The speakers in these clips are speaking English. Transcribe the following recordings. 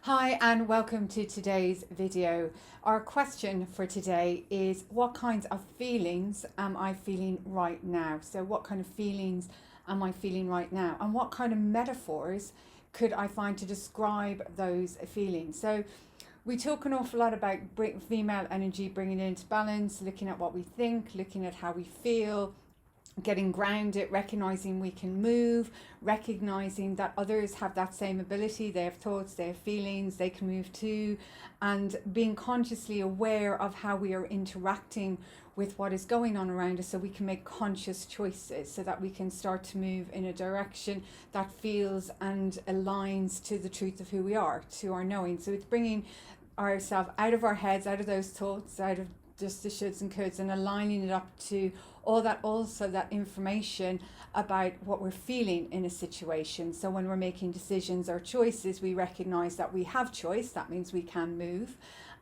Hi and welcome to today's video. Our question for today is, what kinds of feelings am I feeling right now? So what kind of feelings am I feeling right now? And what kind of metaphors could I find to describe those feelings? So we talk an awful lot about female energy, bringing it into balance, looking at what we think, looking at how we feel, getting grounded, recognizing we can move, recognizing that others have that same ability. They have thoughts, they have feelings, they can move too, and being consciously aware of how we are interacting with what is going on around us, so we can make conscious choices, so that we can start to move in a direction that feels and aligns to the truth of who we are, to our knowing. So it's bringing ourselves out of our heads, out of those thoughts, out of just the shoulds and coulds, and aligning it up to all that, also that information about what we're feeling in a situation. So when we're making decisions or choices, we recognize that we have choice. That means we can move,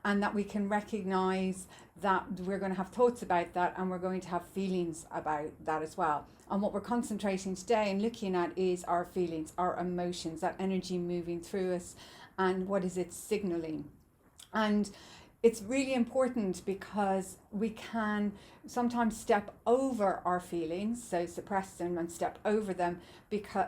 and that we can recognize that we're going to have thoughts about that, and we're going to have feelings about that as well. And what we're concentrating today and looking at is our feelings, our emotions, that energy moving through us, and what is it signaling. And it's really important because we can sometimes step over our feelings, so suppress them and step over them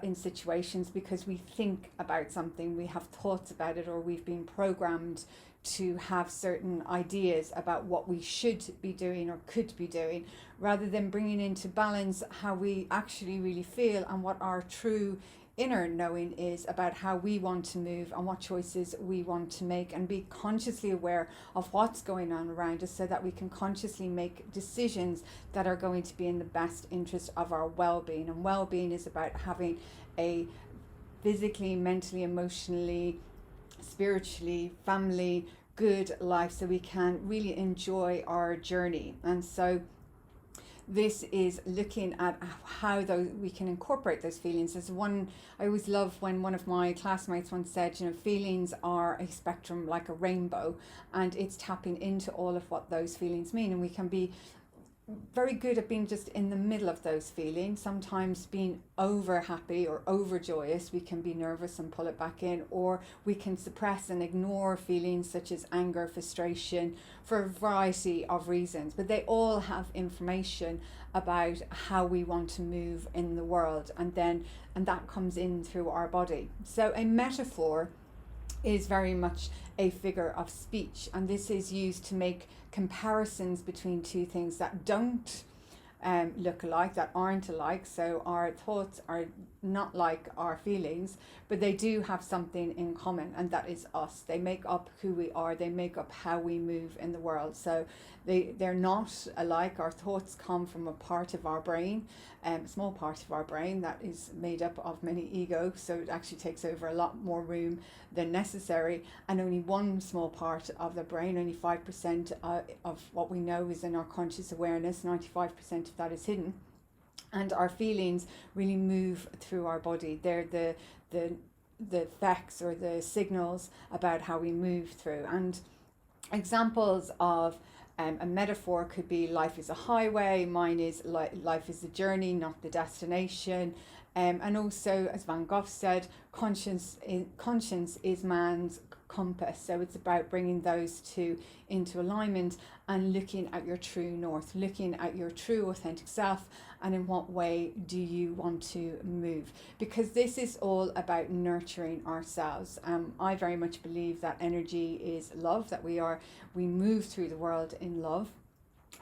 in situations, because we think about something, we have thoughts about it, or we've been programmed to have certain ideas about what we should be doing or could be doing, rather than bringing into balance how we actually really feel and what our true inner knowing is about how we want to move and what choices we want to make, and be consciously aware of what's going on around us, so that we can consciously make decisions that are going to be in the best interest of our well-being. And well-being is about having a physically, mentally, emotionally, spiritually, family good life, so we can really enjoy our journey. And so this is looking at how we can incorporate those feelings. As one, I always love when one of my classmates once said, feelings are a spectrum like a rainbow, and it's tapping into all of what those feelings mean. And we can be very good at being just in the middle of those feelings, sometimes being over happy or over joyous. We can be nervous and pull it back in, or we can suppress and ignore feelings such as anger, frustration, for a variety of reasons. But they all have information about how we want to move in the world, and that comes in through our body. So a metaphor is very much a figure of speech, and this is used to make comparisons between two things that don't look alike, that aren't alike. So our thoughts are not like our feelings, but they do have something in common, and that is us. They make up who we are, they make up how we move in the world. So they're not alike. Our thoughts come from a part of our brain, a small part of our brain that is made up of many egos, so it actually takes over a lot more room than necessary, and only one small part of the brain, only 5% of what we know is in our conscious awareness, 95% of that is hidden. And our feelings really move through our body. They're the effects or the signals about how we move through. And examples of a metaphor could be, life is a highway. Mine is life is a journey, not the destination. And also, as Van Gogh said, conscience is man's compass. So it's about bringing those two into alignment and looking at your true north, looking at your true authentic self, and in what way do you want to move, because this is all about nurturing ourselves. I very much believe that energy is love, that we move through the world in love.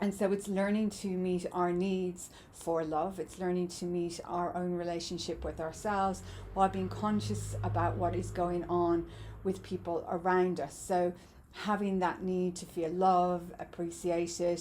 And so it's learning to meet our needs for love. It's learning to meet our own relationship with ourselves, while being conscious about what is going on with people around us. So having that need to feel love, appreciated,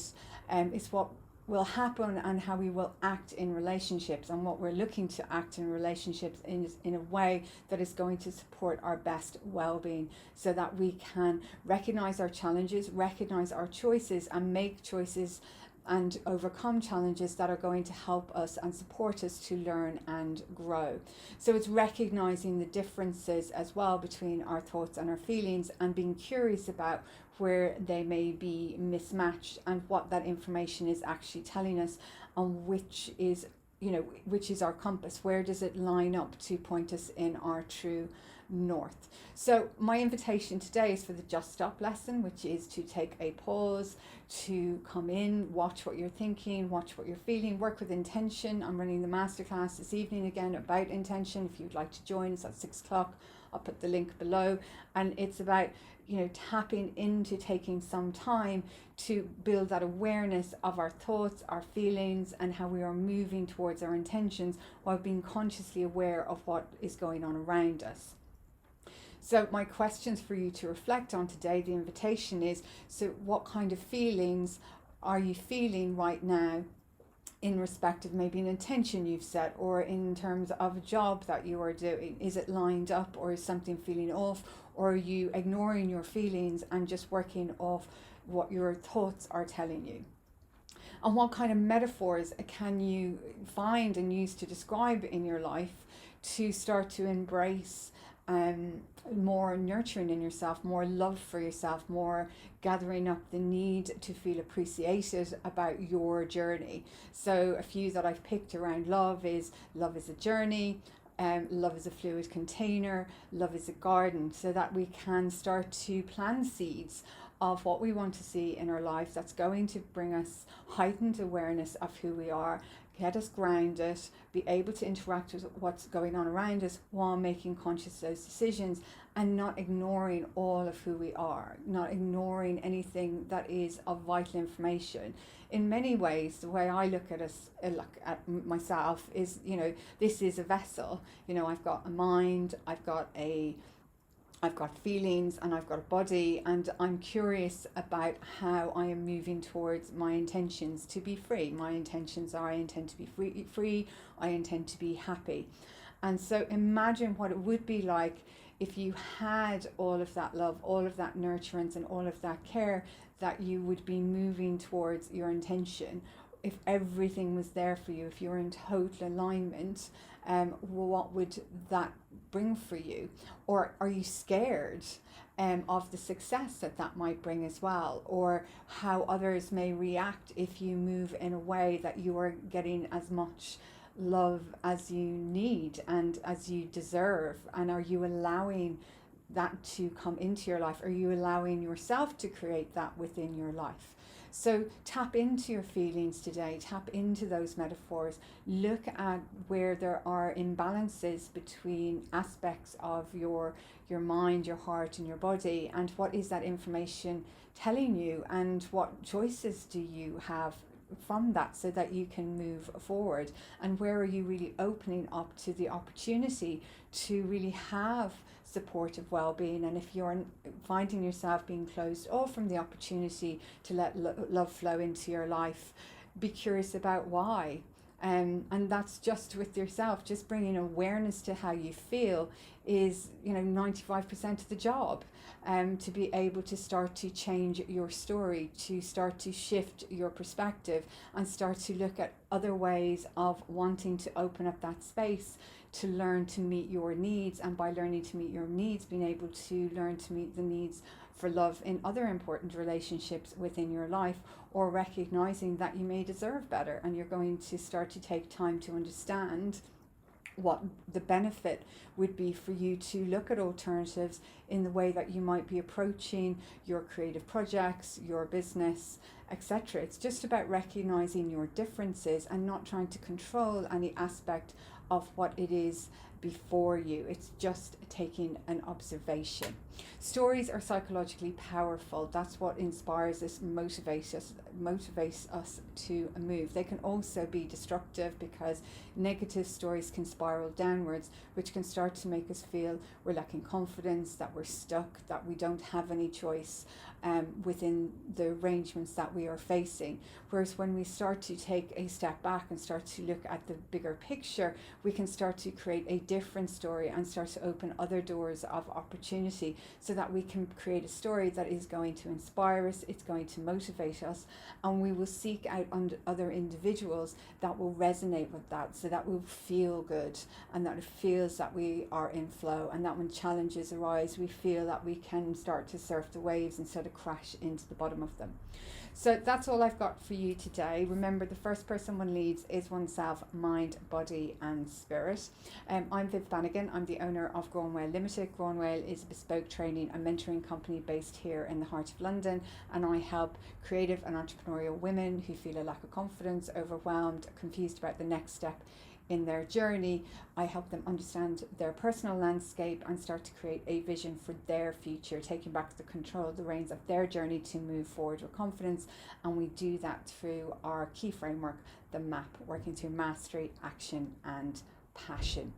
is what will happen, and how we will act in relationships, and what we're looking to act in relationships in a way that is going to support our best well-being, so that we can recognize our challenges, recognize our choices, and make choices and overcome challenges that are going to help us and support us to learn and grow. So it's recognizing the differences as well between our thoughts and our feelings, and being curious about where they may be mismatched, and what that information is actually telling us, and which is our compass. Where does it line up to point us in our true north. So my invitation today is for the Just Stop lesson, which is to take a pause, to come in, watch what you're thinking, watch what you're feeling, work with intention. I'm running the masterclass this evening again about intention. If you'd like to join, it's at 6 o'clock. I'll put the link below. And it's about, tapping into taking some time to build that awareness of our thoughts, our feelings, and how we are moving towards our intentions while being consciously aware of what is going on around us. So my questions for you to reflect on today, the invitation is, so what kind of feelings are you feeling right now in respect of maybe an intention you've set, or in terms of a job that you are doing? Is it lined up, or is something feeling off, or are you ignoring your feelings and just working off what your thoughts are telling you? And what kind of metaphors can you find and use to describe in your life to start to embrace more nurturing in yourself, more love for yourself, more gathering up the need to feel appreciated about your journey? So a few that I've picked around love is a journey, love is a fluid container, love is a garden, so that we can start to plant seeds of what we want to see in our life that's going to bring us heightened awareness of who we are, get us grounded, be able to interact with what's going on around us while making conscious those decisions, and not ignoring all of who we are, not ignoring anything that is of vital information. In many ways, the way I look at myself is, this is a vessel. I've got a mind, I've got feelings, and I've got a body, and I'm curious about how I am moving towards my intentions to be free. My intentions are, I intend to be free, I intend to be happy. And so imagine what it would be like if you had all of that love, all of that nurturance, and all of that care that you would be moving towards your intention. If everything was there for you, if you're in total alignment, what would that bring for you? Or are you scared of the success that might bring as well, or how others may react if you move in a way that you are getting as much love as you need and as you deserve? And are you allowing that to come into your life? Are you allowing yourself to create that within your life? So tap into your feelings today, tap into those metaphors, look at where there are imbalances between aspects of your mind, your heart, and your body, and what is that information telling you, and what choices do you have from that so that you can move forward, and where are you really opening up to the opportunity to really have supportive well-being. And if you're finding yourself being closed off from the opportunity to let love flow into your life, be curious about why. And that's just with yourself. Just bringing awareness to how you feel is 95% of the job. To be able to start to change your story, to start to shift your perspective, and start to look at other ways of wanting to open up that space to learn to meet your needs, and by learning to meet your needs, being able to learn to meet the needs for love in other important relationships within your life, or recognizing that you may deserve better, and you're going to start to take time to understand what the benefit would be for you to look at alternatives in the way that you might be approaching your creative projects, your business, etc. It's just about recognizing your differences and not trying to control any aspect of what it is before you. It's just taking an observation. Stories are psychologically powerful. That's what inspires us, motivates us to move. They can also be destructive, because negative stories can spiral downwards, which can start to make us feel we're lacking confidence, that we're stuck, that we don't have any choice within the arrangements that we are facing. Whereas when we start to take a step back and start to look at the bigger picture, we can start to create a different story and start to open other doors of opportunity, so that we can create a story that is going to inspire us, it's going to motivate us, and we will seek out other individuals that will resonate with that, so that we'll feel good, and that it feels that we are in flow, and that when challenges arise, we feel that we can start to surf the waves instead of to crash into the bottom of them. So that's all I've got for you today. Remember, the first person one leads is oneself, mind, body and spirit. I'm Viv Bannigan. I'm the owner of Granuaile Limited. Granuaile is a bespoke training and mentoring company based here in the heart of London, and I help creative and entrepreneurial women who feel a lack of confidence, overwhelmed, confused about the next step in their journey. I help them understand their personal landscape and start to create a vision for their future, taking back the control, the reins of their journey to move forward with confidence. And we do that through our key framework, the MAP, working through mastery, action and passion.